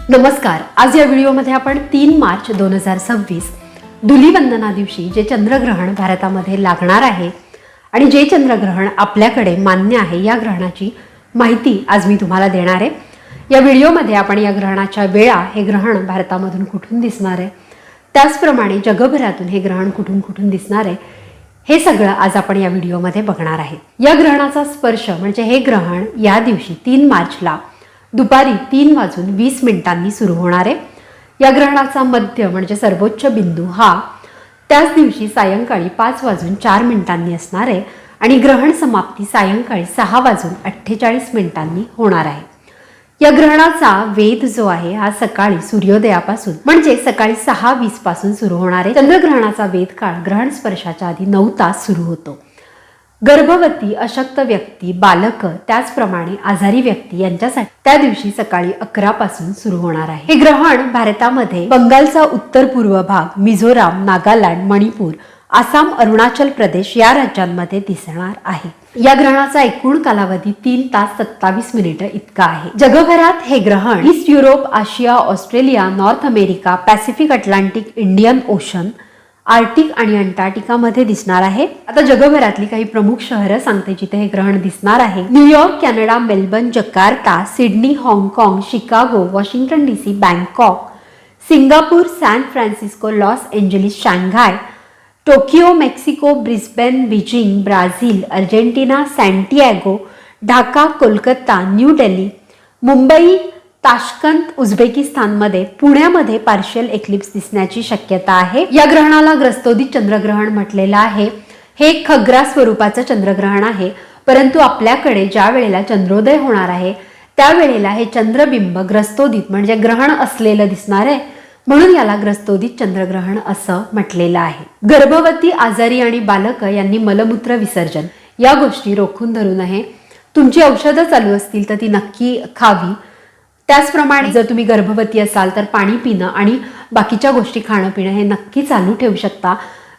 नमस्कार. आज या व्हिडिओमध्ये आपण 3 मार्च 2026 धुलीवंदना दिवशी जे चंद्रग्रहण भारतामध्ये लागणार आहे आणि जे चंद्रग्रहण आपल्याकडे मान्य आहे या ग्रहणाची माहिती आज मी तुम्हाला देणार आहे. या व्हिडिओमध्ये आपण या ग्रहणाच्या वेळा, हे ग्रहण भारतामधून कुठून दिसणार आहे, त्याचप्रमाणे जगभरातून हे ग्रहण कुठून कुठून दिसणार आहे, हे सगळं आज आपण या व्हिडिओमध्ये बघणार आहे. या ग्रहणाचा स्पर्श म्हणजे हे ग्रहण या दिवशी 3 मार्चला दुपारी 3:20 सुरू होणार आहे. या ग्रहणाचा मध्य म्हणजे सर्वोच्च बिंदू हा त्याच दिवशी सायंकाळी 5:04 असणार आहे आणि ग्रहण समाप्ती सायंकाळी 6:48 होणार आहे. या ग्रहणाचा वेध जो आहे हा सकाळी सूर्योदयापासून म्हणजे सकाळी 6:20 पासून सुरू होणार आहे. चंद्रग्रहणाचा वेध काळ ग्रहण स्पर्शाच्या आधी 9 तास सुरू होतो. गर्भवती, अशक्त व्यक्ती, बालक, त्याचप्रमाणे आजारी व्यक्ती यांच्यासाठी त्या दिवशी सकाळी 11 पासून सुरू होणार आहे. हे ग्रहण भारतामध्ये बंगालचा उत्तर पूर्व भाग, मिझोराम, नागालँड, मणिपूर, आसाम, अरुणाचल प्रदेश या राज्यांमध्ये दिसणार आहे. या ग्रहणाचा एकूण कालावधी 3 तास 27 मिनिटं इतका आहे. जगभरात हे ग्रहण ईस्ट युरोप, आशिया, Australia, north America, Pacific, Atlantic, Indian ocean, Arctic आणि अंटार्क्टिका मध्ये दिसणार आहे. आता जगभरातली काही प्रमुख शहरं सांगते जिथे हे ग्रहण दिसणार आहे. New York, Canada, Melbourne, Jakarta, Sydney, हाँगकाँग, Chicago, Washington DC, Bangkok, Singapore, San Francisco, Los Angeles, Shanghai, Tokyo, Mexico, Brisbane, Beijing, Brazil, Argentina, Santiago, Dhaka, Kolkata, New Delhi, Mumbai, Tashkent, उझबेकिस्तानमध्ये, पुण्यामध्ये पार्शियल एक्लिप्स दिसण्याची शक्यता आहे. या ग्रहणाला ग्रस्तोदित चंद्रग्रहण म्हटलेलं आहे. हे खग्रा स्वरूपाचं चंद्रग्रहण आहे, परंतु आपल्याकडे ज्या वेळेला चंद्रोदय होणार आहे त्यावेळेला हे चंद्रबिंब ग्रस्तोदित म्हणजे ग्रहण असलेलं दिसणार आहे, म्हणून याला ग्रस्तोदित चंद्रग्रहण असं म्हटलेलं आहे. गर्भवती, आजारी आणि बालक यांनी मलमूत्र विसर्जन या गोष्टी रोखून धरू नये. तुमची औषधं चालू असतील तर ती नक्की खावी. त्याचप्रमाणे जर तुम्ही गर्भवती असाल तर पाणी पिणं आणि बाकीच्या गोष्टी खाणं पिणं हे नक्की चालू ठेवू शकता.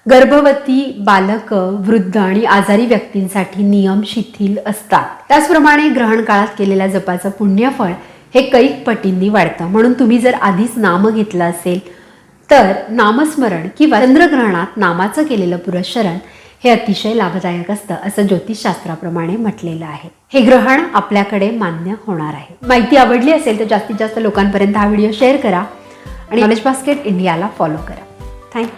गर्भवती, बालक, वृद्ध आणि आजारी व्यक्तींसाठी नियम शिथिल असतात. त्याचप्रमाणे ग्रहण काळात केलेल्या जपाचं पुण्यफळ हे कैक पटींनी वाढतं, म्हणून तुम्ही जर आधीच नाम घेतलं असेल तर नामस्मरण किंवा चंद्रग्रहणात नामाचं केलेलं पुरस्चरण हे अतिशय लाभदायक असतं असं ज्योतिषशास्त्राप्रमाणे म्हटलेलं आहे. हे ग्रहण आपल्याकडे मान्य होणार आहे. माहिती आवडली असेल तर जास्तीत जास्त लोकांपर्यंत हा व्हिडिओ शेअर करा आणि नॉलेज बास्केट इंडियाला फॉलो करा. थँक्यू.